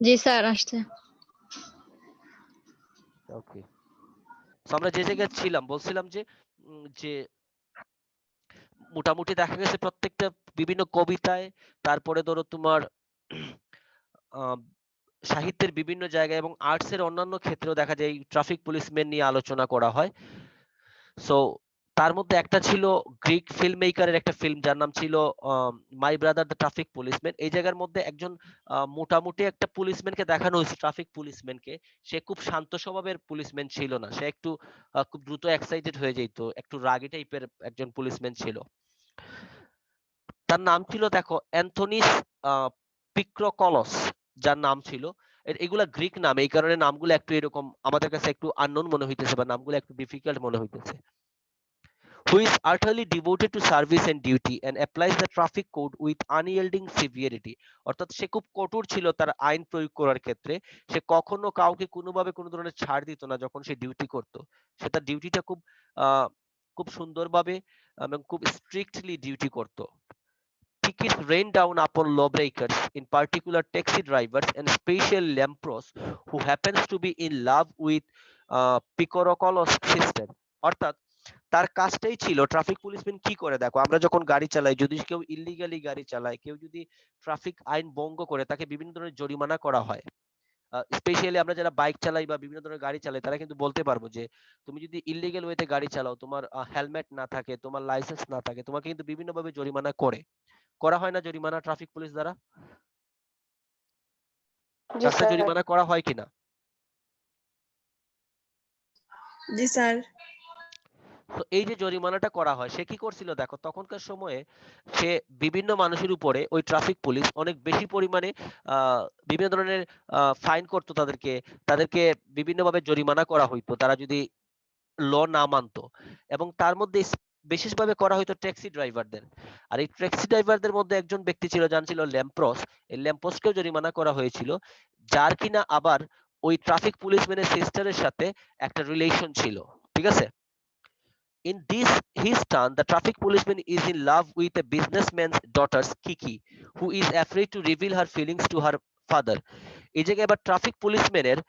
জি sir আসছে। ওকে, তো আমরা যে জায়গায় ছিলাম বলছিলাম যে যে মোটামুটি দেখা গেছে প্রত্যেকটা বিভিন্ন কবিতায়, তারপরে ধরো তোমার আহ, সাহিত্যের বিভিন্ন জায়গায় এবং আর্টস এর অন্যান্য ক্ষেত্রেও দেখা যায় ট্রাফিক পুলিশম্যান নিয়ে আলোচনা করা হয়। সো তার মধ্যে একটা ছিল গ্রিক ফিল্ম মেকারের একটা ফিল্ম যার নাম ছিল my brother the traffic policeman. এই জায়গার মধ্যে একজন মোটামুটি একটা পুলিশম্যানকে দেখানো হয়েছে, ট্রাফিক পুলিশম্যানকে। সে খুব শান্ত স্বভাবের পুলিশম্যান ছিল না, সে একটু খুব দ্রুত এক্সাইটেড হয়ে যেত, একটু রাগী টাইপের একজন পুলিশম্যান ছিল। তার নাম ছিল দেখো অ্যান্থনিস পিক্রোকলস, যার নাম ছিল। এগুলা গ্রিক নাম, এই কারণে নামগুলো একটু এরকম আমাদের কাছে একটু আননোন মনে হইতেছে, বা নামগুলো একটু ডিফিকাল্ট মনে হইতেছে। Who is utterly devoted to service and duty and applies the traffic code with unyielding severity। অর্থাৎ সে খুব কঠোর ছিল তার আইন প্রয়োগ করার ক্ষেত্রে। সে কখনো কাউকে কোনোভাবে কোনো ধরনের ছাড় দিত না যখন সে ডিউটি করত। সে তার ডিউটিটা খুব সুন্দরভাবে এবং খুব স্ট্রিক্টলি ডিউটি করত। Tickets rain down upon lawbreakers, in particular taxi drivers and special lampros who happens to be in love with Picorocolos sister। অর্থাৎ তার কাজটাই ছিল, ট্রাফিক পুলিশম্যান কি করে দেখো, আমরা যখন গাড়ি চালাই, যদি কেউ ইল্লিগালি গাড়ি চালায়, কেউ যদি ট্রাফিক আইন ভঙ্গ করে, তাকে বিভিন্ন ধরনের জরিমানা করা হয়। স্পেশালি আমরা যারা বাইক চালাই বা বিভিন্ন ধরনের গাড়ি চালাই, তারা কিন্তু বলতে পারবো যে তুমি যদি ইল্লিগাল ওয়েতে গাড়ি চালাও, তোমার হেলমেট না থাকে, তোমার লাইসেন্স না থাকে, তোমাকে কিন্তু বিভিন্ন ভাবে জরিমানা করা হয় না জরিমানা ট্রাফিক পুলিশ দ্বারা? জি রাস্তায় স্যার। জরিমানা করা হয় কিনা? জি স্যার। তো এই যে জরিমানাটা করা হয়, সে কি করছিল দেখো, তখনকার সময়ে সে বিভিন্ন মানুষের উপরে, ওই ট্রাফিক পুলিশ অনেক বেশি পরিমাণে বিভিন্ন ধরনের ফাইন করতো তাদেরকে। তাদেরকে বিভিন্নভাবে জরিমানা করা হইতো তারা যদি ল না মানতো। এবং তার মধ্যে বিশেষভাবে করা হইতো ট্যাক্সি ড্রাইভারদের। আর এই ট্যাক্সি ড্রাইভারদের মধ্যে একজন ব্যক্তি ছিল যার ছিল ল্যাম্প্রস। এই ল্যাম্প্রসকেও জরিমানা করা হয়েছিল, যার কিনা আবার ওই ট্রাফিক পুলিশম্যানের সিস্টারের সাথে একটা রিলেশন ছিল। ঠিক আছে? In this his turn, the traffic policeman is in love with a businessman's daughter, Kiki, who is afraid to reveal her feelings to her father। এই জায়গায় আবার ট্রাফিক পুলিশম্যানের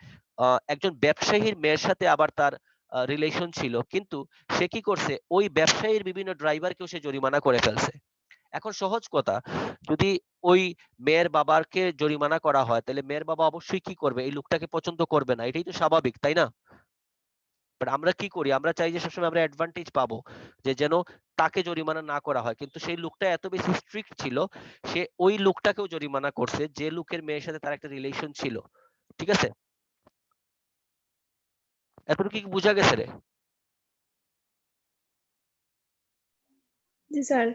একজন ব্যবসায়ীর মেয়ের সাথে আবার তার রিলেশন ছিল, কিন্তু সে কি করছে, ওই ব্যবসায়ীর বিভিন্ন ড্রাইভারকেও সে জরিমানা করে ফেলছে। এখন সহজ কথা, যদি ওই মেয়ের বাবাকে জরিমানা করা হয়, তাহলে মেয়ের বাবা অবশ্যই কি করবে, এই লোকটাকে পছন্দ করবে না, এটাই তো স্বাভাবিক, তাই না? বাট আমরা কি করি, আমরা চাই যে সবসময় আমরা অ্যাডভান্টেজ পাবো, যে যেন তাকে জরিমানা না করা হয়। কিন্তু সেই লোকটা এত বেশি স্ট্রিক্ট ছিল, সে ওই লোকটাকেও জরিমানা করছে যে লোকের মেয়ের সাথে তার একটা রিলেশন ছিল। ঠিক আছে? এতটুকু কি বোঝা গেছে রে? জি sir.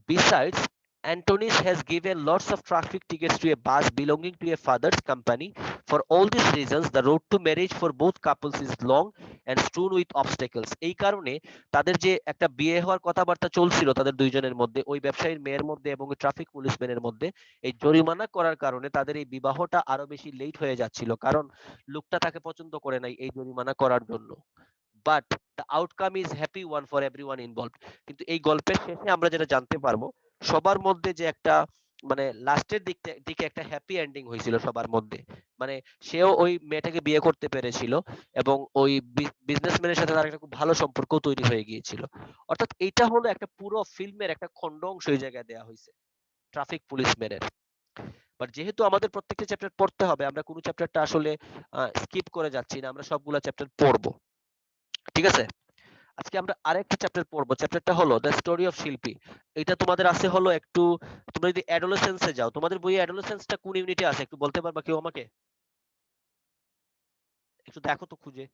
Besides, Antonis has given lots of traffic tickets to a bus belonging to a father's company. For all these reasons, the road to marriage for both couples is long and strewn with obstacles। এই কারণে তাদের যে একটা বিয়ে হওয়ার কথাবার্তা চলছিল তাদের দুইজনের মধ্যে, ওই ব্যবসায়ীর মেয়ের মধ্যে এবং ট্রাফিক পুলিশম্যানের মধ্যে, এই জরিমানা করার কারণে তাদের এই বিবাহটা আরো বেশি লেট হয়ে যাচ্ছিল, কারণ লোকটা তাকে পছন্দ করে নাই এই জরিমানা করার জন্য। But the outcome is happy one for everyone involved. কিন্তু এই গল্পের শেষে আমরা যেটা জানতে পারবো, সবার মধ্যে যে একটা মানে লাস্টের দিকে একটা হ্যাপি এন্ডিং হয়েছিল সবার মধ্যে। মানে সেও ওই মেয়েটাকে বিয়ে করতে পেরেছিল এবং ওই বিজনেসম্যানের সাথে তার একটা খুব ভালো সম্পর্ক তৈরি হয়ে গিয়েছিল। অর্থাৎ এটা হলো একটা পুরো ফিল্মের একটা খণ্ড অংশ এই জায়গায় দেওয়া হয়েছে ট্রাফিক পুলিশম্যানের। বাট যেহেতু আমাদের প্রত্যেকটা চ্যাপ্টার পড়তে হবে, আমরা কোনো চ্যাপ্টারটা আসলে স্কিপ করে যাচ্ছি না, আমরা সবগুলা চ্যাপ্টার পড়বো। ঠিক আছে? আজকে আমরা আরেকটা চ্যাপ্টার পড়বো, চ্যাপ্টারটা হলো দ্য স্টোরি অফ শিল্পী। এটা তোমাদের আছে হলো একটু, তোমরা যদি অ্যাডোলেসেন্সে যাও, তোমাদের বইয়ে অ্যাডোলেসেন্সটা কোন ইউনিটে আছে একটু বলতে পারবা কেউ আমাকে? একটু দেখো তো খুঁজে।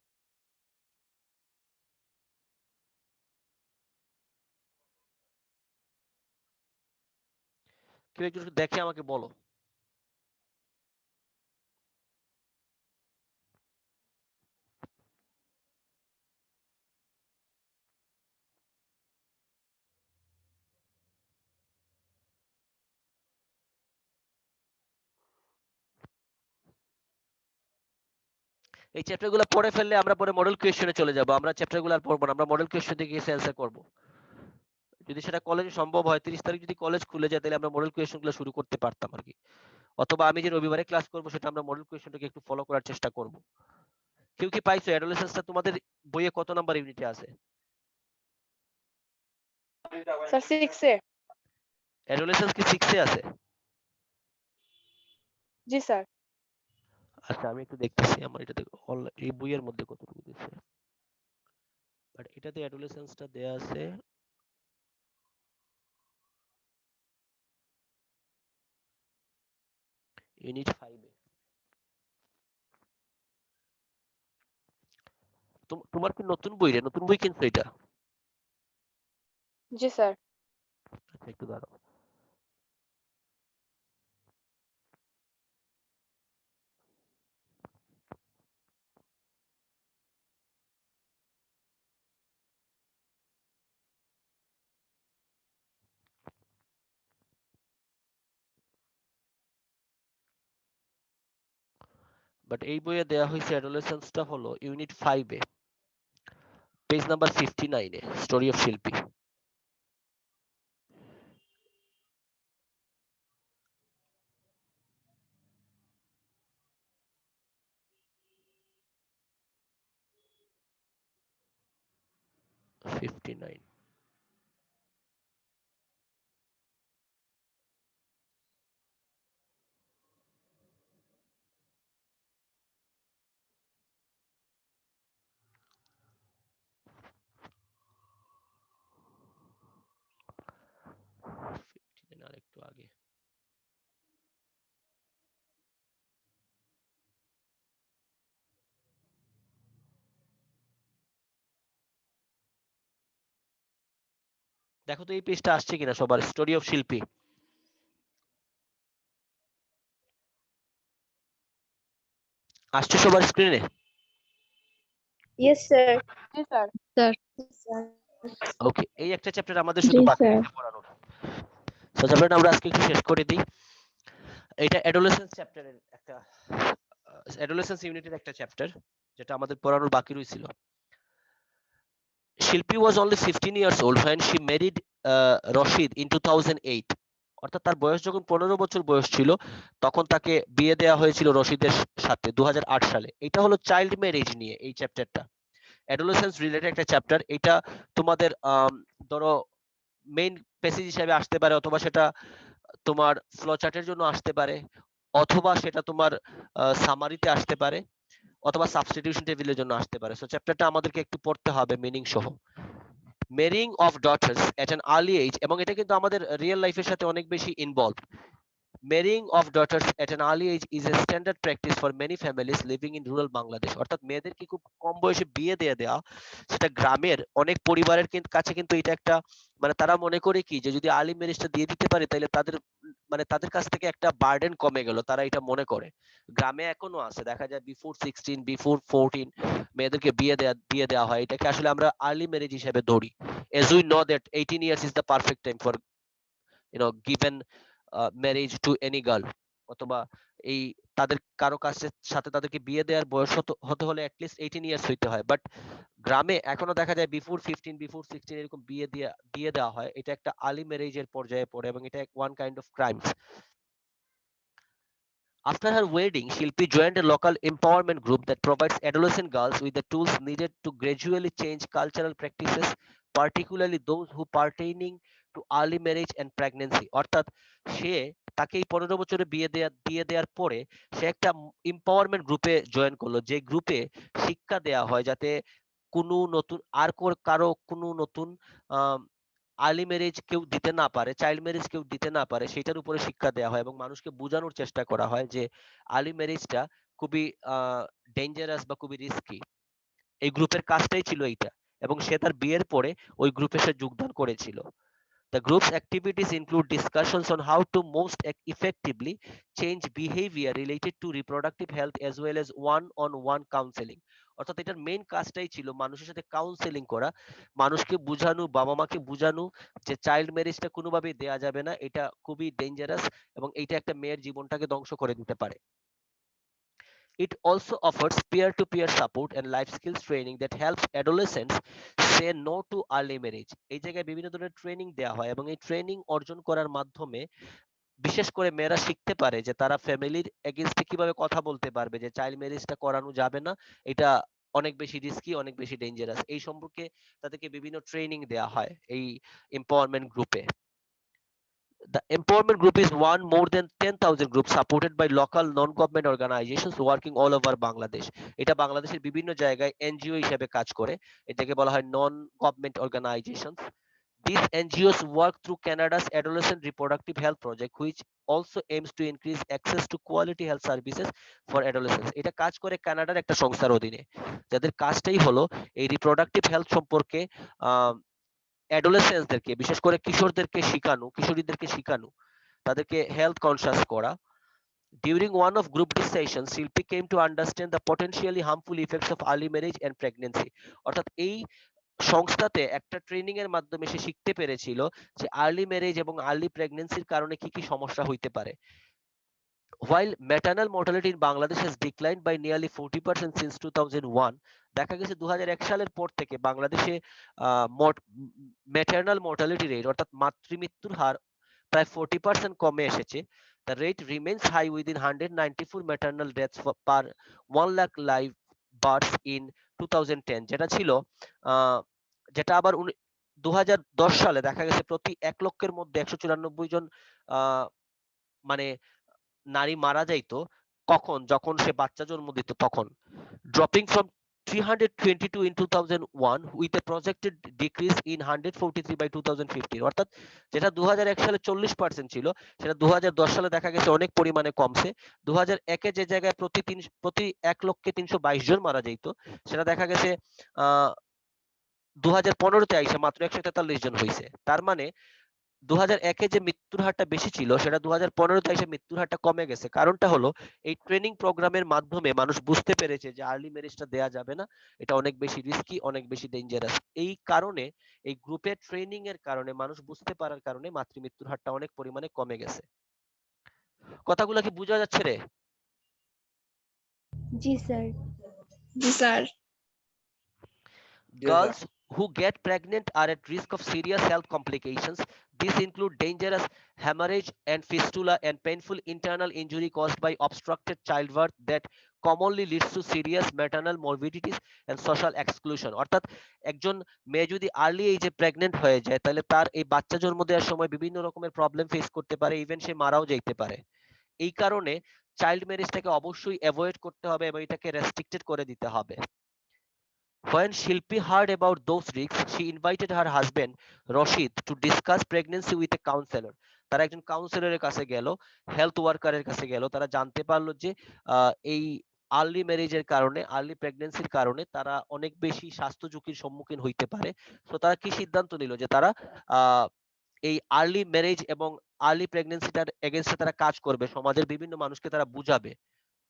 কেউ একটু দেখে আমাকে বলো। এই চ্যাপ্টারগুলো পড়ে ফেললে আমরা পরে মডেল কোয়েশ্চনে চলে যাব, আমরা চ্যাপ্টারগুলো আর পড়বো না, আমরা মডেল কোয়েশ্চন থেকে এসে অ্যান্সার করব। যদি সেটা কলেজে সম্ভব হয়, 30 তারিখ যদি কলেজ খুলে যায়, তাহলে আমরা মডেল কোয়েশ্চনগুলো শুরু করতে পারতাম আর কি। অথবা আমি যে রবিবারে ক্লাস করব সেটা আমরা মডেল কোয়েশ্চনটাকে একটু ফলো করার চেষ্টা করব। কেউ কি পাইছো অ্যাডোলেসেন্সটা তোমাদের বইয়ে কত নাম্বার ইউনিটে আছে? স্যার 6 এ। অ্যাডোলেসেন্স কি 6 এ আছে? জি স্যার। আচ্ছা আমি একটু দেখতেছি আমার এটাতে এই বইয়ের মধ্যে কতটুকু দিচ্ছে, বাট এটাতে অ্যাডোলেসেন্সটা দেয়া আছে ইউনিট 5 এ। তোমার কি নতুন বই রে? নতুন বই কিনছো এটা? জি স্যার। আচ্ছা একটু দাঁড়াও। বাট এই বইয়ে দেয়া হয়েছে অ্যাডোলেসেন্সটা হলো ইউনিট 5 এ, পেজ নাম্বার 59 এ, story of Shilpi. Fifty nine. আর একটু আগে। দেখো তো এই পেজটা আসছে কিনা সবার, স্টোরি অফ শিল্পী। আসছে সবার স্ক্রিনে? Yes, sir. জি স্যার। Sir. ওকে, এই একটা চ্যাপ্টার আমাদের জি, শুধু বাকি স্যার। আছে পড়ানোর। তো চ্যাপ্টারটা আমরা আজকে একটু শেষ করে দিই। এটা অ্যাডোলেসেন্স চ্যাপ্টারের একটা, অ্যাডোলেসেন্স ইউনিটের একটা চ্যাপ্টার যেটা আমাদের পড়ানোর বাকি রয়েছিল। শিল্পী was only 15 years old when she married Rashid in 2008. অর্থাৎ তার বয়স যখন 15 বছর বয়স ছিল তখন তাকে বিয়ে দেওয়া হয়েছিল রশিদের সাথে 2008 সালে। এটা হলো চাইল্ড ম্যারেজ নিয়ে এই চ্যাপ্টারটা, অ্যাডোলেসেন্স রিলেটেড একটা চ্যাপ্টার। এটা তোমাদের ধরো মেইন প্যাসেজ হিসেবে আসতে পারে, অথবা সেটা তোমার ফ্লো চার্টের জন্য আসতে পারে, অথবা সেটা তোমার সামারিতে আসতে পারে, অথবা সাবস্টিটিউশন টেবিলের জন্য আসতে পারে। সো চ্যাপ্টারটা আমাদেরকে একটু পড়তে হবে মিনিং সহ। Marrying of daughters at an early age, এবং এটা কিন্তু আমাদের রিয়েল লাইফের সাথে অনেক বেশি involve. Marrying of daughters at an early age is a standard practice for many families living in rural Bangladesh. অর্থাৎ মেয়েদেরকে খুব কম বয়সে বিয়ে দিয়ে দেওয়া, সেটা গ্রামের অনেক পরিবারের কাছে কিন্তু এটা একটা, মানে তারা মনে করে কি যে যদি আর্লি ম্যারেজটা দিয়ে দিতে পারে তাহলে তাদের, মানে তাদের কাছ থেকে একটা বার্ডেন কমে গেল, তারা এটা মনে করে। গ্রামে এখনো আছে, দেখা যায় বিফোর 16 বিফোর 14 মেয়েদেরকে দিয়ে দেওয়া হয়। এটাকে আসলে আমরা আর্লি ম্যারেজ হিসেবে ধরি, as we know that 18 years is the perfect time for given marriage to any girl, অথবা এই তাদের কারো কাছে সাথে তাদেরকে বিয়ে দেওয়ার বয়স হতে হলে অ্যাটলিস্ট 18 ইয়ার্স হইতে হয়। বাট গ্রামে এখনো দেখা যায় বিফোর 15 বিফোর 16 এরকম দিয়ে দেওয়া হয়। এটা একটা আর্লি ম্যারেজের পর্যায়ে পড়ে এবং এটা one kind of crimes. After her wedding, Shilpi joined a local empowerment group that provides adolescent girls with the tools needed to gradually change cultural practices, particularly those who pertaining to early marriage and pregnancy. অর্থাৎ সে তাকে এই 15 বছরে দিয়ে দেওয়ার পরে সে একটা empowerment গ্রুপে join করলো, যে গ্রুপে শিক্ষা দেওয়া হয় যাতে কোনো নতুন কারো কোনো নতুন আর্লি ম্যারেজ কেউ দিতে না পারে, চাইল্ড ম্যারেজ কেউ দিতে না পারে, সেটার উপরে শিক্ষা দেওয়া হয় এবং মানুষকে বোঝানোর চেষ্টা করা হয় যে আর্লি ম্যারেজটা খুবই ডেঞ্জারাস বা খুবই রিস্কি। এই গ্রুপের কাজটাই ছিল এইটা, এবং সে তার বিয়ের পরে ওই গ্রুপে সে যোগদান করেছিল। The group's activities include discussions on how to most effectively change behavior related to reproductive health as well as one-on-one counseling. অর্থাৎ এটার মেইন কাজটাই ছিল মানুষের সাথে কাউন্সেলিং করা, মানুষকে বোঝানো, বাবা মাকে বোঝানো যে চাইল্ড ম্যারেজটা কোনোভাবেই দেয়া যাবে না, এটা খুবই ডেঞ্জারাস এবং এটা একটা মেয়ের জীবনটাকে ধ্বংস করে দিতে পারে। It also offers peer-to-peer support and life skills training that helps adolescents say no to early marriage. এই জায়গায় বিভিন্ন ধরনের ট্রেনিং দেওয়া হয় এবং এই ট্রেনিং অর্জন করার মাধ্যমে বিশেষ করে মেয়েরা শিখতে পারে যে তারা ফ্যামিলির এগেইনস্টে কিভাবে কথা বলতে পারবে, যে চাইল্ড ম্যারেজটা করানো যাবে না, এটা অনেক বেশি রিস্কি, অনেক বেশি ডেঞ্জারাস। এই সম্পর্কে তাদেরকে বিভিন্ন ট্রেনিং দেওয়া হয় এই এম্পাওয়ারমেন্ট গ্রুপে। The empowerment group is one more than 10,000 groups supported by local non-government organizations working all over Bangladesh. এটা বাংলাদেশের বিভিন্ন জায়গায় এনজিও হিসেবে কাজ করে, এটাকে বলা হয় non government organisations. These NGOs work through Canada's Adolescent Reproductive Health Project, which also aims to increase access to quality health services for adolescents. এটা কাজ করে কানাডার একটা সংস্থার অধীনে, যাদের কাজটাই হলো এই রিপ্রোডাক্টিভ হেলথ সম্পর্কে অ্যাডোলেসেন্সদেরকে, বিশেষ করে কিশোরদেরকে শিখানো, কিশোরীদেরকে শিখানো, তাদেরকে হেলথ কনসিয়াস করা। During one of group discussions, Shilpi came to understand the potentially harmful effects of early marriage and pregnancy. অর্থাৎ এই সংস্থাতে একটা ট্রেনিং এর মাধ্যমে সে শিখতে পেরেছিল যে আর্লি ম্যারেজ এবং আর্লি প্রেগন্যান্সির কারণে কি কি সমস্যা হইতে পারে। While maternal mortality in Bangladesh has declined by nearly 40% since 2001, দেখা গেছে 2001 সালের পর থেকে বাংলাদেশে ম্যাটারনাল মর্টালিটি রেট অর্থাৎ মাতৃমৃত্যুর হার প্রায় 40% কমে এসেছে। The rate remains high within 194 maternal deaths per 1 lakh live births in 2010, যেটা ছিল যেটা আবার 2010 সালে দেখা গেছে প্রতি 1 লক্ষের মধ্যে 194 জন মানে নারী মারা যাইতো। কখন? যখন সে বাচ্চা জন্ম দিত তখন। Dropping from 322 in 2001 with a projected decrease in 143 by 2015, অর্থাৎ যেটা 2001 সালে 40% ছিল সেটা 2010 সালে দেখা গেছে অনেক পরিমাণে কমছে। 2001 এ যে জায়গায় প্রতি 1 লক্ষে 322 জন মারা যাইতো, সেটা দেখা গেছে 2015 তে আইসা মাত্র 143 জন হইছে। তার মানে 2001 এ যে মৃত্যুর হারটা বেশি ছিল সেটা 2015 তে এসে মৃত্যুর হারটা কমে গেছে। কারণটা হলো এই ট্রেনিং প্রোগ্রামের মাধ্যমে মানুষ বুঝতে পেরেছে যে আর্লি ম্যারেজটা দেয়া যাবে না, এটা অনেক বেশি রিস্কি, অনেক বেশি ডেঞ্জারাস। এই কারণে এই গ্রুপের ট্রেনিং এর কারণে মানুষ বুঝতে পারার কারণে মাতৃমৃত্যুর হারটা অনেক পরিমাণে কমে গেছে। কথাগুলো কি বোঝা যাচ্ছে রে? জি স্যার। জি sir. Girls who get pregnant are at risk of serious health complications. These include dangerous hemorrhage and fistula and painful internal injury caused by obstructed childbirth that commonly leads to serious maternal morbidities and social exclusion. অর্থাৎ একজন মেয়ে যদি early এজে pregnant হয়ে যায় তাহলে তার এই বাচ্চা জন্ম দেওয়ার সময় বিভিন্ন রকমের প্রবলেম ফেস করতে পারে, ইভেন সে মারাও যেতে পারে। এই কারণে চাইল্ড ম্যারেজটাকে অবশ্যই অ্যাভয়েড করতে হবে এবং এটাকে রেস্ট্রিক্টেড করে দিতে হবে। When Shilpi heard about those risks, she invited her husband Rashid to discuss pregnancy with a counselor. তারা একজন কাউন্সিলরের কাছে গেল, হেলথ ওয়ার্কারের কাছে গেল। তারা জানতে পারলো যে এই আর্লি ম্যারেজের কারণে, আর্লি প্রেগন্যান্সির কারণে তারা অনেক বেশি স্বাস্থ্য ঝুঁকির সম্মুখীন হইতে পারে। তো তারা কি সিদ্ধান্ত নিল যে তারা এই আর্লি ম্যারেজ এবং আর্লি প্রেগন্যান্সিটার এগেইনস্টে তারা কাজ করবে, সমাজের বিভিন্ন মানুষকে তারা বুঝাবে।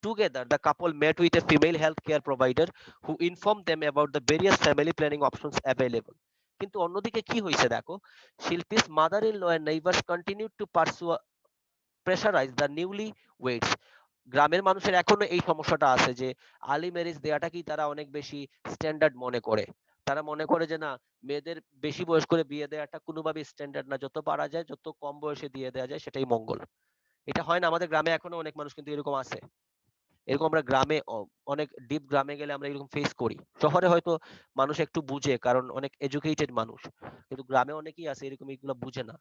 Together, the couple met with a female healthcare provider who informed them about the various family planning options available. কিন্তু অন্যদিকে কি হয়েছে দেখো, শিল্পী's mother-in-law and neighbors continued to pressurize the newly weds. গ্রামের মানুষের এখনো এই সমস্যাটা আছে যে আর্লি ম্যারেজ দেওয়াটাকেই তারা অনেক বেশি স্ট্যান্ডার্ড মনে করে। তারা মনে করে যে না, মেয়েদের বেশি বয়স করে বিয়ে দেওয়াটা কোনোভাবেই স্ট্যান্ডার্ড না, যত পারা যায় যত কম বয়সে দিয়ে দেওয়া যায় সেটাই মঙ্গল। এটা হয় না, আমাদের গ্রামে এখনো অনেক মানুষ কিন্তু এরকম আছে। এরকম আমরা গ্রামে অনেক ডিপ গ্রামে গেলে আমরা এরকম ফেস করি। শহরে হয়তো মানুষ একটু বুঝে কারণ অনেক এডুকেটেড মানুষ, কিন্তু গ্রামে অনেকেই আছে এরকম এগুলো বুঝে না।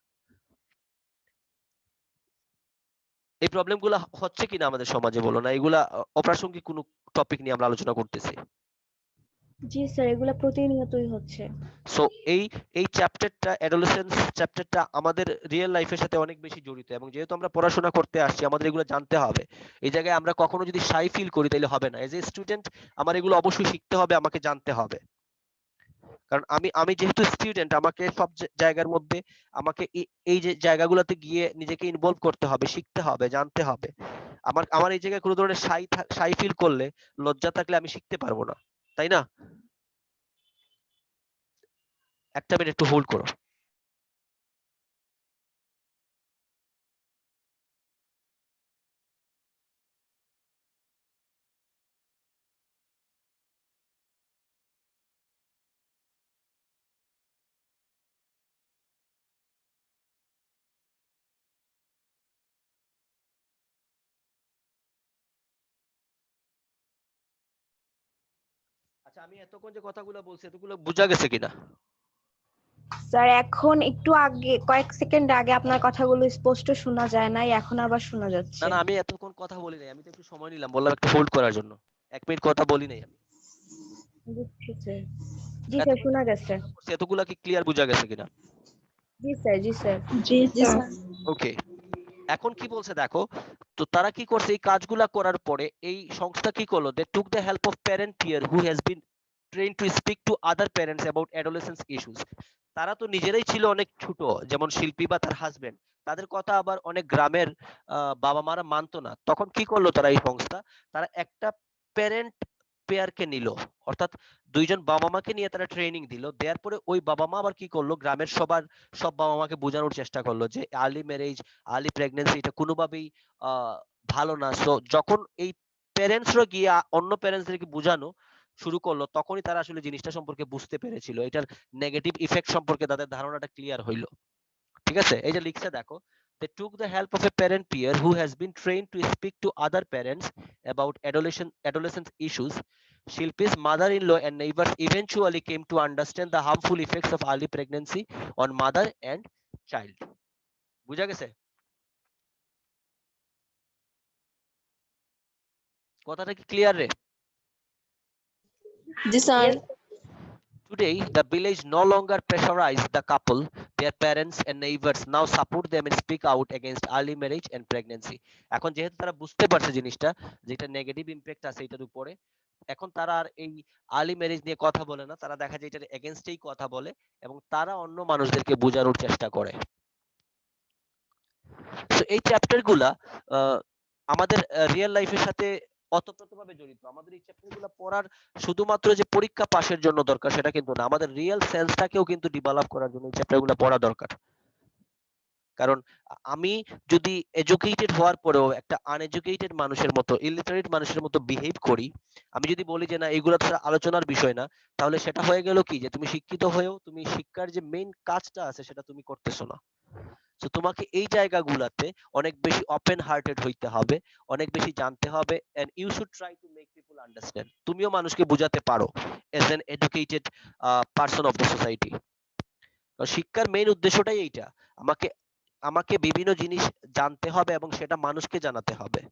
এই প্রবলেম গুলা হচ্ছে কিনা আমাদের সমাজে বলো না, এগুলা অপ্রাসঙ্গিক কোনো টপিক নিয়ে আমরা আলোচনা করতেছি। জি স্যার, এগুলা প্রতিনিয়তই হচ্ছে। সো এই এই চ্যাপ্টারটা, অ্যাডোলেসেন্স চ্যাপ্টারটা আমাদের রিয়েল লাইফের সাথে অনেক বেশি জড়িত এবং যেহেতু আমরা পড়াশোনা করতে আসছি আমাদের এগুলো জানতে হবে। এই জায়গায় আমরা কখনো যদি শাই ফিল করি তাহলে হবে না। এজ এ স্টুডেন্ট আমার এগুলো অবশ্যই শিখতে হবে, আমাকে জানতে হবে। কারণ আমি যেহেতু স্টুডেন্ট, আমাকে সব জায়গার মধ্যে আমাকে এই যে জায়গাগুলোতে গিয়ে নিজেকে ইনভলভ করতে হবে, শিখতে হবে, জানতে হবে। আমার এই জায়গায় কোনো ধরনের শাই ফিল করলে, লজ্জা থাকলে আমি শিখতে পারবো না, তাই না? একটা মিনিট একটু হোল্ড করো। আচ্ছা আমি এতক্ষণ যে কথাগুলো বলছি এতগুলো বোঝা গেছে কিনা? স্যার এখন একটু আগে কয়েক সেকেন্ড আগে আপনার কথাগুলো স্পষ্ট শোনা যায় নাই, এখন আবার শোনা না যাচ্ছে। না আমি এতক্ষণ কথা বলি নাই, আমি তো একটু সময় নিলাম, বললাম একটু হোল্ড করার জন্য। 1 মিনিট কথা বলি নাই আমি। বুঝছি স্যার। জি স্যার, এতক্ষণ শোনা যে গেছে। কথাগুলো বলছি এতগুলা কি ক্লিয়ার বোঝা গেছে কিনা? জি স্যার, জি স্যার। জি স্যার ওকে, এখন কি বলছে দেখো, তো তারা কি করছে এই কাজগুলা করার পরে এই সংস্থা কি করলো, they took the help of parent peer who has been train to speak to other parents about adolescence issues. তারা তো নিজেরাই ছিল অনেক ছোট, যেমন শিল্পী বা তার হাজবেন্ড, তাদের কথা আবার অনেক গ্রামের বাবা মারা মানতো না। তখন কি করলো তারা এই সংস্থা, তারা একটা প্যারেন্ট পেয়ারকে নিল, অর্থাৎ দুইজন বাবা মাকে নিয়ে তারা ট্রেনিং দিল। দেওয়ার পরে ওই বাবা মা আবার কি করলো, গ্রামের সব বাবা মাকে বোঝানোর চেষ্টা করলো যে আর্লি ম্যারেজ, আর্লি প্রেগন্যান্সি এটা কোনোভাবেই ভালো না। সো যখন এই প্যারেন্টসরা গিয়ে অন্য প্যারেন্টসদেরকে বোঝানো শুরু করলো, তখনই তারা আসলে জিনিসটা সম্পর্কে বুঝতে পেরেছিল, এটার নেগেটিভ ইফেক্ট সম্পর্কে তাদের ধারণাটা ক্লিয়ার হইলো। ঠিক আছে, এই যে লিখছে দেখো, they took the help of a parent peer who has been trained to speak to other parents about adolescent issues. Shilpi's mother-in-law and neighbors eventually came to understand the harmful effects of early pregnancy on mother and child. বুঝা গেছে কথাটা কি clear রে? জি sir Yes, Today, the village no longer pressurize the couple. Their parents and neighbors now support them and speak out against early marriage and pregnancy. এখন যেহেতু তারা বুঝতে পারছে জিনিসটা, যেটা নেগেটিভ ইম্প্যাক্ট আছে এটার উপরে, এখন তারা আর এই আর্লি ম্যারেজ নিয়ে কথা বলে না, তারা দেখা যায় এটার এগেইনস্টেই কথা বলে এবং তারা অন্য মানুষদেরকে বোঝানোর চেষ্টা করে। তো এই চ্যাপ্টার গুলা আমাদের রিয়েল লাইফের সাথে ওতপ্রোতভাবে জড়িত। আমাদের এই চ্যাপ্টার গুলা পড়ার শুধুমাত্র যে পরীক্ষা পাশের জন্য দরকার সেটা কিন্তু না, আমাদের রিয়েল সেন্সটাকেও কিন্তু ডেভেলপ করার জন্য এই চ্যাপ্টার গুলা পড়া দরকার। কারণ আমি যদি এডুকেটেড হওয়ার পরেও একটা আনএডুকেটেড মানুষের মতো, ইলিটারেট মানুষের মতো বিহেভ করি, আমি যদি বলি যে না এগুলো তো আলোচনার বিষয় না, তাহলে সেটা হয়ে গেল কি যে তুমি শিক্ষিত হয়েও তুমি শিক্ষার যে মেইন কাজটা আছে সেটা তুমি করতেছো না। তো তোমাকে এই জায়গাগুলাতে অনেক বেশি ওপেন হার্টেড হইতে হবে, অনেক বেশি জানতে হবে, and you should try to make people understand. তুমিও মানুষকে বোঝাতে পারো as an educated person of the society. শিক্ষার মেইন উদ্দেশ্যটাই এইটা, আমাকে আমাকে বিভিন্ন জিনিস জানতে হবে এবং সেটা মানুষকে জানাতে হবে।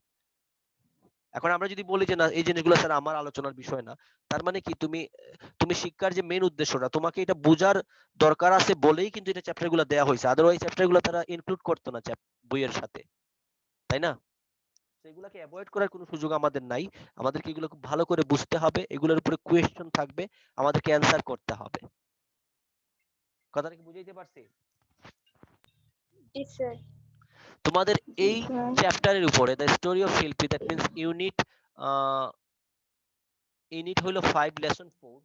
এখন আমরা যদি বলি যে না এই জিনিসগুলো স্যার আমার আলোচনার বিষয় না, তার মানে কি তুমি শিক্ষার যে মেইন উদ্দেশ্যটা তোমাকে এটা বোঝার দরকার আছে বলেই কিন্তু এটা চ্যাপ্টার গুলো দেওয়া হয়েছে, আদারওয়াইজ চ্যাপ্টার গুলো তারা ইনক্লুড করতো না বইয়ের সাথে, তাই না? এগুলাকে অ্যাভয়েড করার কোনো সুযোগ আমাদের নাই, আমাদেরকে এগুলো খুব ভালো করে বুঝতে হবে, এগুলোর উপরে কোয়েশ্চেন থাকবে, আমাদেরকে অ্যান্সার করতে হবে। কথাটা কি বুঝাইতে পারছি? জি স্যার। তোমাদের জি এই স্যার চ্যাপ্টারের উপরে দ্য স্টোরি অফ শিল্পী, দ্যাট মিন্স ইউনিট ইউনিট হলো 5 লেসন 4,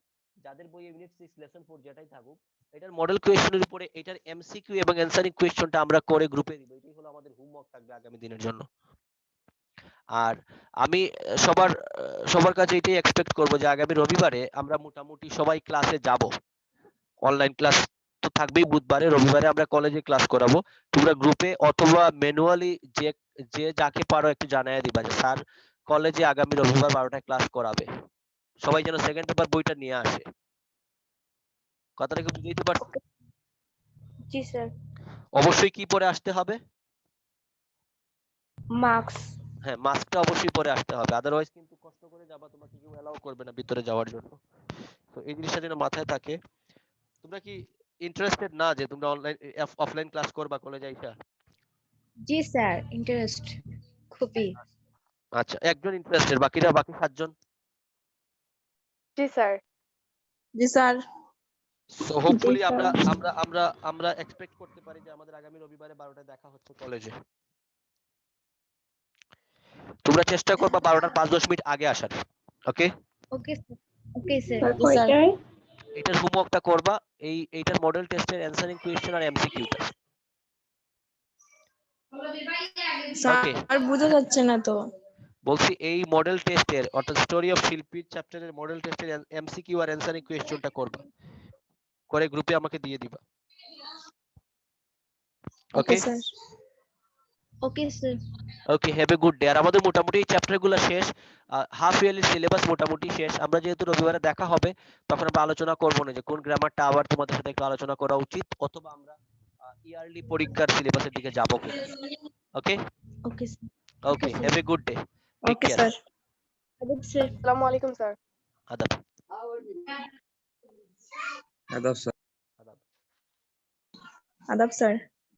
যাদের বই ইউনিট 6 লেসন 4 যেটাই থাকুক, এটার মডেল কোয়েশ্চেনের উপরে এটার এমসিকিউ এবং অ্যানসারিং কোয়েশ্চেনটা আমরা করে গ্রুপে দিব, এটাই হলো আমাদের হোমওয়ার্ক থাকবে আগামী দিনের জন্য। আর আমি সবার কাছে এটাই এক্সপেক্ট করব যে আগামী রবিবারে আমরা মোটামুটি সবাই ক্লাসে যাব। অনলাইন ক্লাস তো থাকবেই বুধবারে, রবিবারে আমরা কলেজে ক্লাস করাবো। তোমরা গ্রুপে অথবা ম্যানুয়ালি যে যে যাকে পারো একটু জানাইয়া দিবা যে স্যার কলেজে আগামী রবিবার 12টায় ক্লাস করাবে, সবাই যেন সেকেন্ড পেপার বইটা নিয়ে আসে। কথাটা কি বুঝতে পারছি? জি স্যার। অবশ্যই কি পরে আসতে হবে? মার্কস। হ্যাঁ, মাস্কটা অবশ্যই পরে আসতে হবে, আদারওয়াইজ কিন্তু কষ্ট করে যাবা, তোমাকে কেউ এলাও করবে না ভিতরে যাওয়ার জন্য। তো এই জিনিসটা যেন মাথায় থাকে। তোমরা কি ইন্টারেস্টেড না যে তোমরা অনলাইন অফলাইন ক্লাস করবা কলেজে আইসা? জি স্যার, ইন্টারেস্ট খুবই। আচ্ছা, একজন ইন্টারেস্টেড, বাকি 7জন? জি স্যার জি স্যার। সো হোপফুলি স্যার আমরা আমরা আমরা আমরা এক্সপেক্ট করতে পারি যে আমাদের আগামী রবিবারে 12টায় দেখা হচ্ছে কলেজে। তোমরা চেষ্টা করবা 12টার 5-10 মিনিট আগে আসার। Okay, okay sir. Okay sir. Sir জি স্যার। কয়টায় এটার হোমওয়ার্কটা করবা, এইটার মডেল টেস্টের অ্যানসারিং কোয়েশ্চেন আর এমসিকিউটা। ওকে, স্যার বোঝা যাচ্ছে না তো। বলছি এই মডেল টেস্টের অর্থাৎ স্টোরি অফ শিল্পীর চ্যাপ্টারের মডেল টেস্টের এমসিকিউ আর অ্যানসারিং কোয়েশ্চেনটা করবা, করে গ্রুপে আমাকে দিয়ে দিবা। Okay okay, sir. Okay sir. Okay, have a good day. আর আমাদের মোটামুটি এই চ্যাপ্টার গুলো শেষ, হাফ ইয়ারলি সিলেবাস মোটামুটি শেষ। আমরা যেহেতু রবিবারে দেখা হবে, তখন আমরা আলোচনা করবো না যে কোন গ্রামারটা আবার তোমাদের সাথে একটু আলোচনা করা উচিত, অথবা আমরা ইয়ারলি পরীক্ষার সিলেবাসের দিকে যাবো কিনা। Okay okay sir. Okay, have a good day, take okay care. Sir. Sir. আসসালামু আলাইকুম স্যার। আদাব। আদাব স্যার। আদাব। আদাব স্যার।